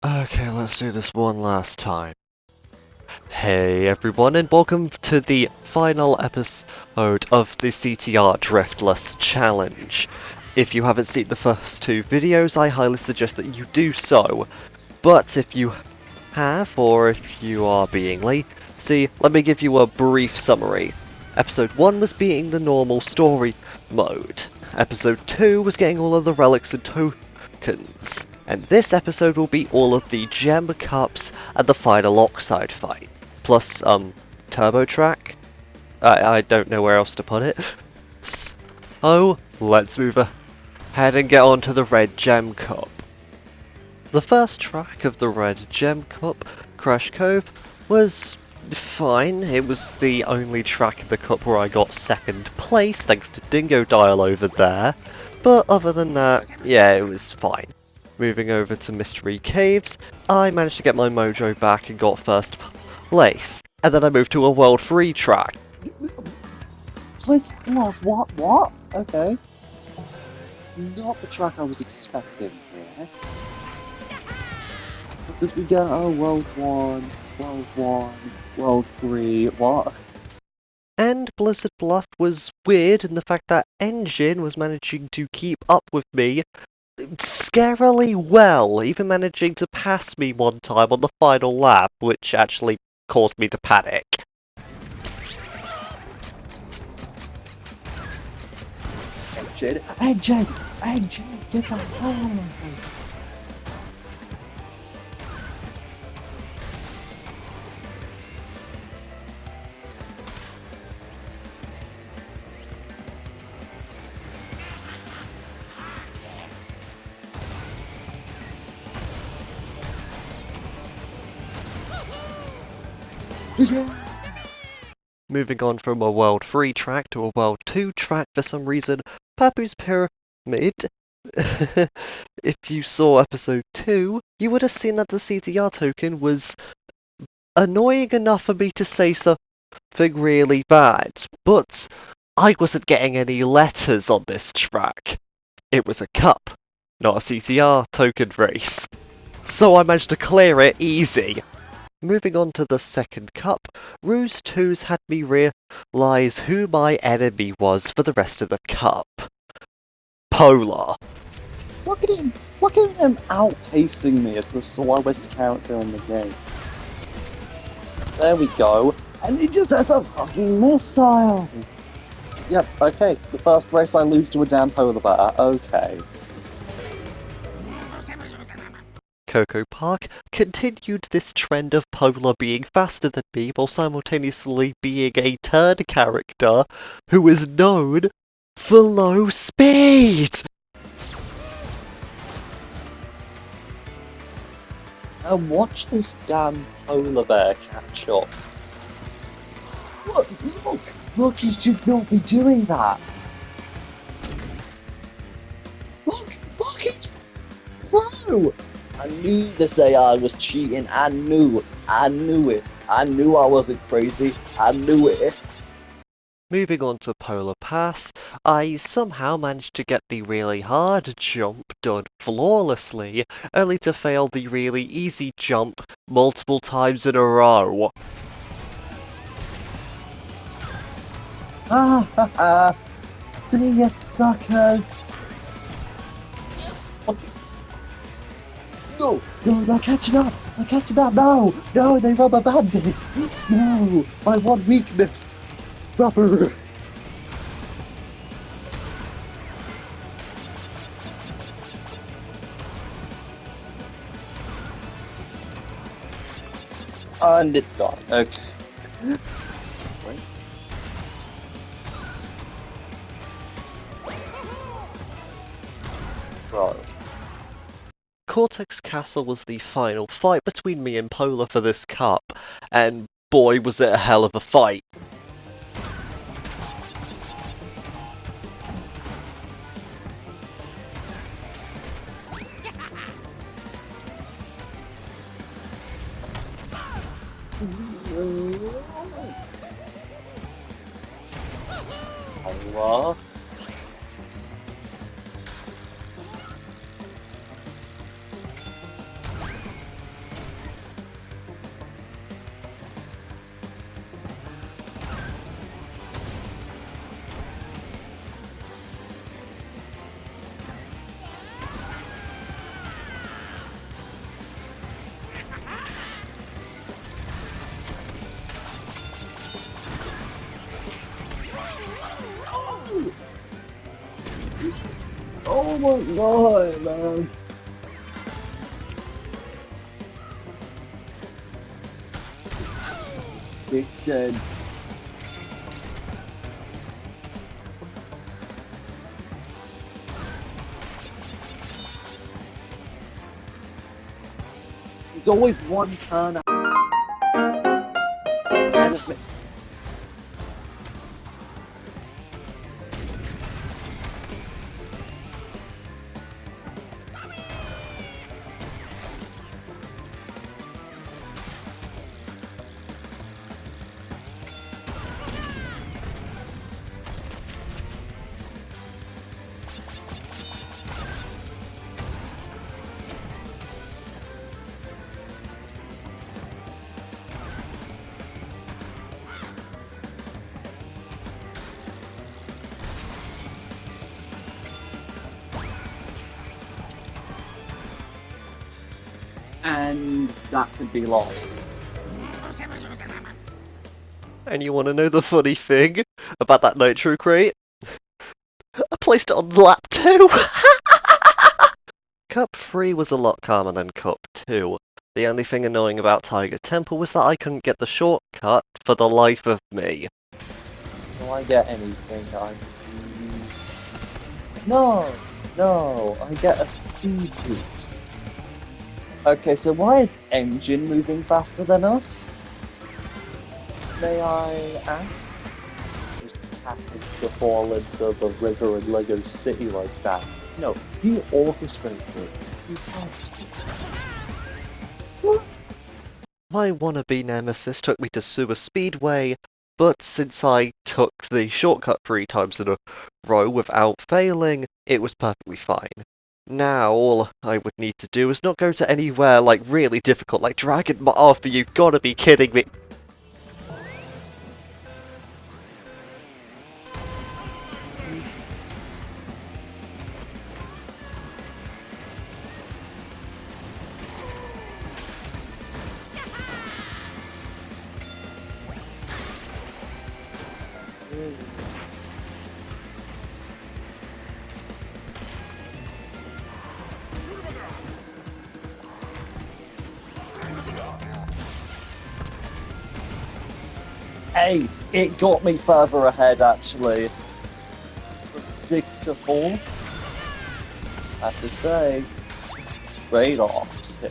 Okay, let's do this one last time. Hey everyone, and welcome to the final episode of the CTR driftless challenge. If you haven't seen the first two videos, I highly suggest that you do so. But if you have, or if you are being lazy, let me give you a brief summary. Episode 1 was beating the normal story mode. Episode 2 was getting all of the relics and tokens. And this episode will be all of the gem cups and the final oxide fight. Plus, turbo track. I don't know where else to put it. So, let's move ahead and get on to the red gem cup. The first track of the red gem cup, Crash Cove, was fine. It was the only track in the cup where I got second place, thanks to Dingo Dial over there. But other than that, yeah, it was fine. Moving over to Mystery Caves, I managed to get my mojo back and got first place. And then I moved to a World 3 track. Place what? Okay. Not the track I was expecting here. Because we get World 1, World 3, what? And Blizzard Bluff was weird in the fact that Engine was managing to keep up with me scarily well, even managing to pass me one time on the final lap, which actually caused me to panic. Engine, get the hell out of my face. Moving on from a World 3 track to a World 2 track for some reason, Papu's Pyramid. If you saw episode 2, you would have seen that the CTR token was annoying enough for me to say something really bad, but I wasn't getting any letters on this track. It was a cup, not a CTR token race. So I managed to clear it easy. Moving on to the second cup, Ruse 2's had me realise who my enemy was for the rest of the cup. Polar. Look at him outpacing me as the slowest character in the game. There we go. And he just has a fucking missile! Yep, okay. The first race I lose to a damn polar bear. Okay. Coco Park continued this trend of Polar being faster than me while simultaneously being a turd character who is known for low speed! And watch this damn polar bear catch up. Look, he should not be doing that. Look, it's pro! I knew this AI was cheating. I knew it. I knew I wasn't crazy. I knew it. Moving on to Polar Pass, I somehow managed to get the really hard jump done flawlessly, only to fail the really easy jump multiple times in a row. Ah ha ha! See ya, suckers! No, they're catching up! No, they rubber bandits! No, my one weakness! Rubber! And it's gone. Okay. Right. Cortex Castle was the final fight between me and Polar for this cup, and boy was it a hell of a fight. Allah. Oh my god, man. Distance. It's always one turn ahead of me. And that could be lost. And you want to know the funny thing about that nitro crate? I placed it on lap 2! Cup 3 was a lot calmer than Cup 2. The only thing annoying about Tiger Temple was that I couldn't get the shortcut for the life of me. Do I get anything I use? No, I get a speed boost. Okay, so why is Engine moving faster than us? May I ask? Just happens to fall into the river in Lego City like that. No, you orchestrated it. You can't. My wannabe nemesis took me to Sewer Speedway, but since I took the shortcut 3 times in a row without failing, it was perfectly fine. Now, all I would need to do is not go to anywhere, like, really difficult, like Dragon Arthur, you gotta be kidding me! Please. Hey, it got me further ahead actually. From 6th to 4th. I have to say, trade-offs here.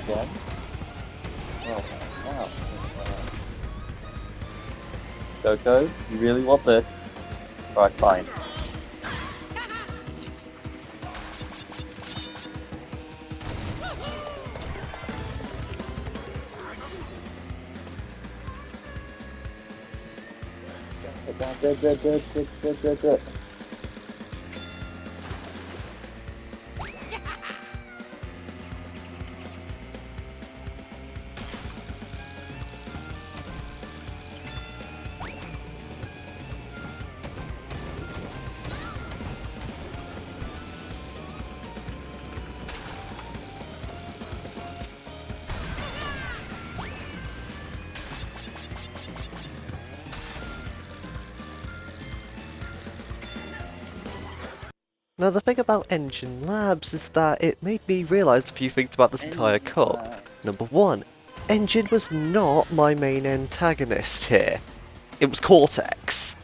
Again? Oh, wow. Coco, you really want this? Alright, fine. Now the thing about Engine Labs is that it made me realise a few things about this entire cup. Number 1, Engine was not my main antagonist here. It was Cortex.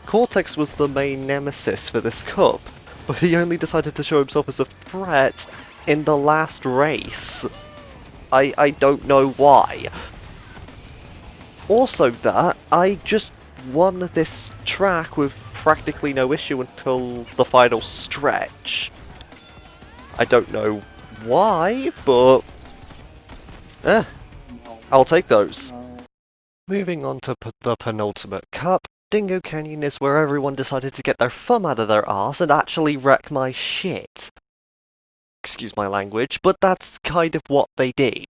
Cortex was the main nemesis for this cup, but he only decided to show himself as a threat in the last race. I don't know why. Also that, I just won this track with practically no issue until the final stretch. I don't know why, but I'll take those. Moving on to the penultimate cup, Dingo Canyon is where everyone decided to get their thumb out of their arse and actually wreck my shit. excuse my language, but that's kind of what they did.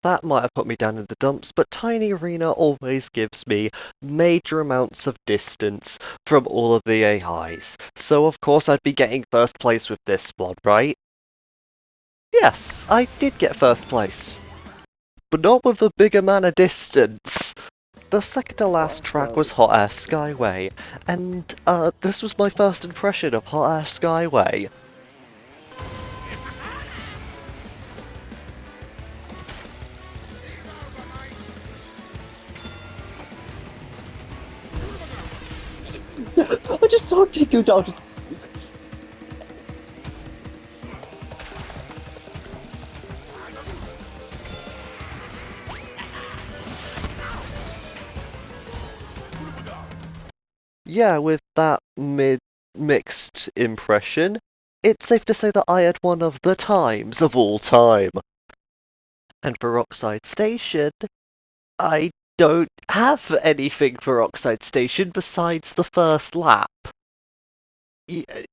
That might have put me down in the dumps, but Tiny Arena always gives me major amounts of distance from all of the AIs, so of course I'd be getting first place with this one, right? Yes, I did get first place, but not with a big amount of distance. The second to last track was Hot Air Skyway, and this was my first impression of Hot Air Skyway. I just saw it go down. Yeah, with that mixed impression, it's safe to say that I had one of the times of all time. And for Oxide Station, I don't have anything for Oxide Station besides the first lap.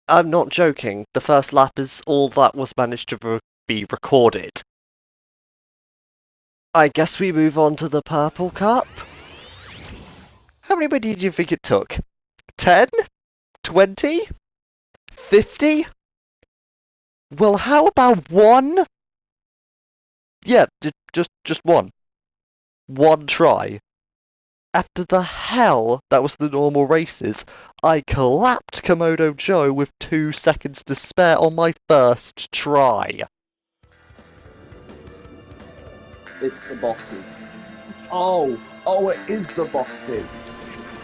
I'm not joking, the first lap is all that was managed to be recorded. I guess we move on to the Purple Cup? How many did you think it took? 10? 20? 50? Well, how about one? Yeah, just one. One try. After the hell that was the normal races, I clapped Komodo Joe with 2 seconds to spare on my first try. It's the bosses. Oh, it is the bosses.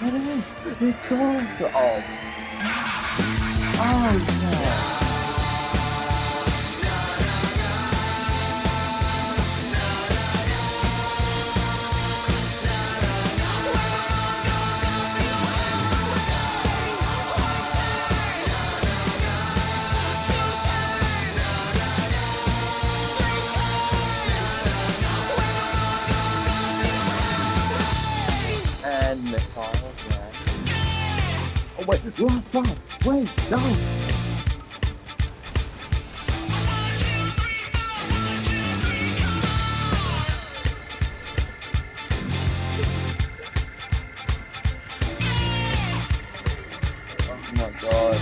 It is. It's all. Oh, yeah. And missile again. Oh wait, last one. Wait, no. Oh my god.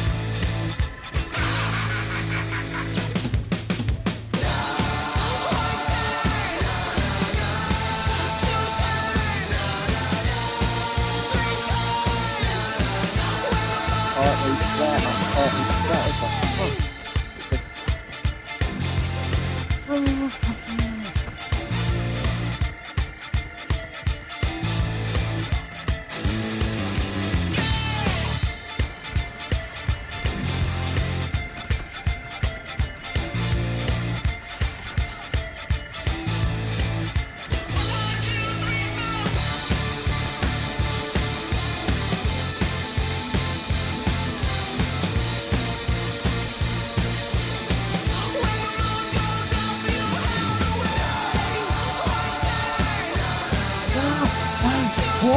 What?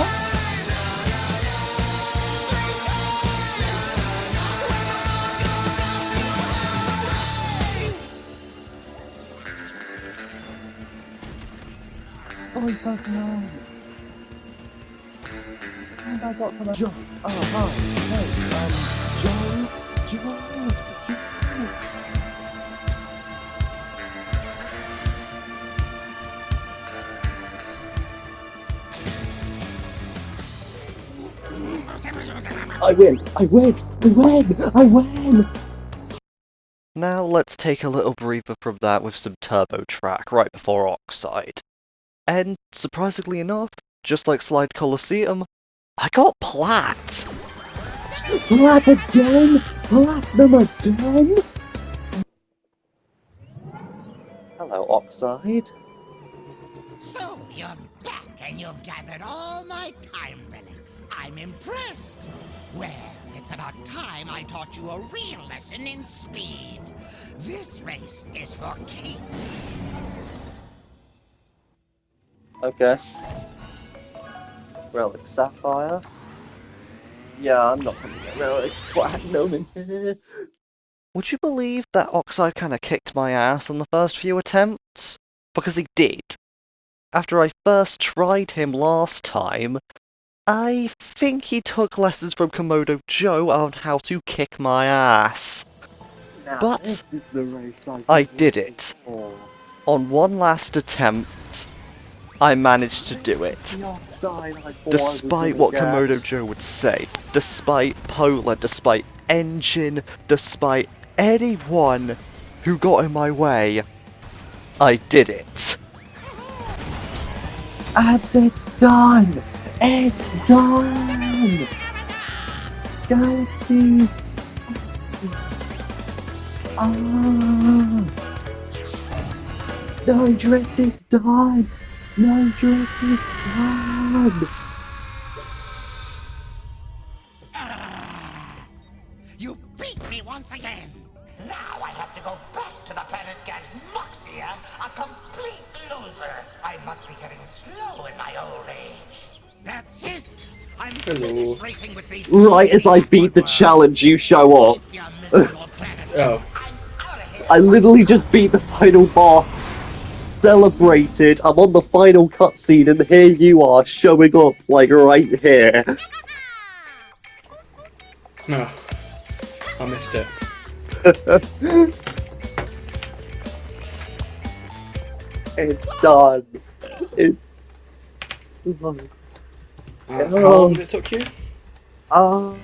Oh, fuck no. And I got from a Joe. Oh, hi. Hey, Joe. I win! I win! I win! I win! Now let's take a little breather from that with some Turbo Track right before Oxide. And surprisingly enough, just like Slide Coliseum, I got plat! Plat again? Platinum again? Hello, Oxide. So you're back and you've gathered all my time relics. I'm impressed. Well, it's about time I taught you a real lesson in speed. This race is for keeps. Okay. Relic Sapphire. Yeah, I'm not gonna get Relic Platinum in here. Would you believe that Oxide kinda kicked my ass on the first few attempts? Because he did. After I first tried him last time, I think he took lessons from Komodo Joe on how to kick my ass. Now But this is the race I I've been did waiting it. for. On one last attempt, I managed to do it. The Oxide I thought I was Despite gonna what get. Komodo Joe would say, despite Polar, despite Engine, despite anyone who got in my way, I did it. And it's done! It's done! Galaxies! Galaxies. Ah! No drift is done! No drift is done! You beat me once again. Now I have to go back to the planet Gazmoxia, a complete loser. I must be getting slow in my old age. That's it. I'm finished racing with these. Right as I beat the challenge, you show up. Keep your miserable planet. Oh. I'm out of here. I literally just beat the final boss. Celebrated. I'm on the final cutscene, and here you are showing up, like, right here. No. I missed it. It's done. It's done. How long did it took you? Uh,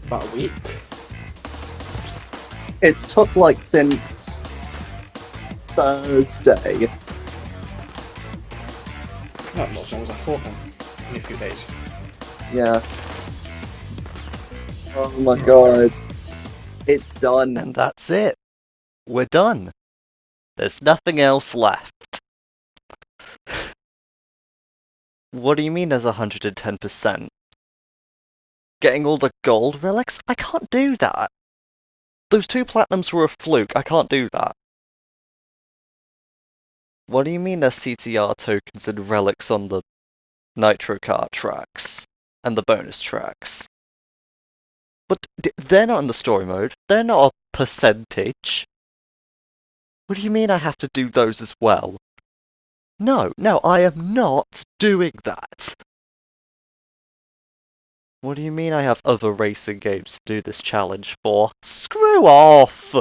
About a week. it's took like since Thursday. Not much long as I thought then. In a few days. Yeah. Oh my god. It's done. And that's it. We're done. There's nothing else left. What do you mean there's 110%? Getting all the gold relics? I can't do that. Those 2 platinums were a fluke. I can't do that. What do you mean there's CTR tokens and relics on the Nitro Kart tracks and the bonus tracks? But they're not in the story mode. They're not a percentage. What do you mean I have to do those as well? No, I am not doing that. What do you mean I have other racing games to do this challenge for? Screw off!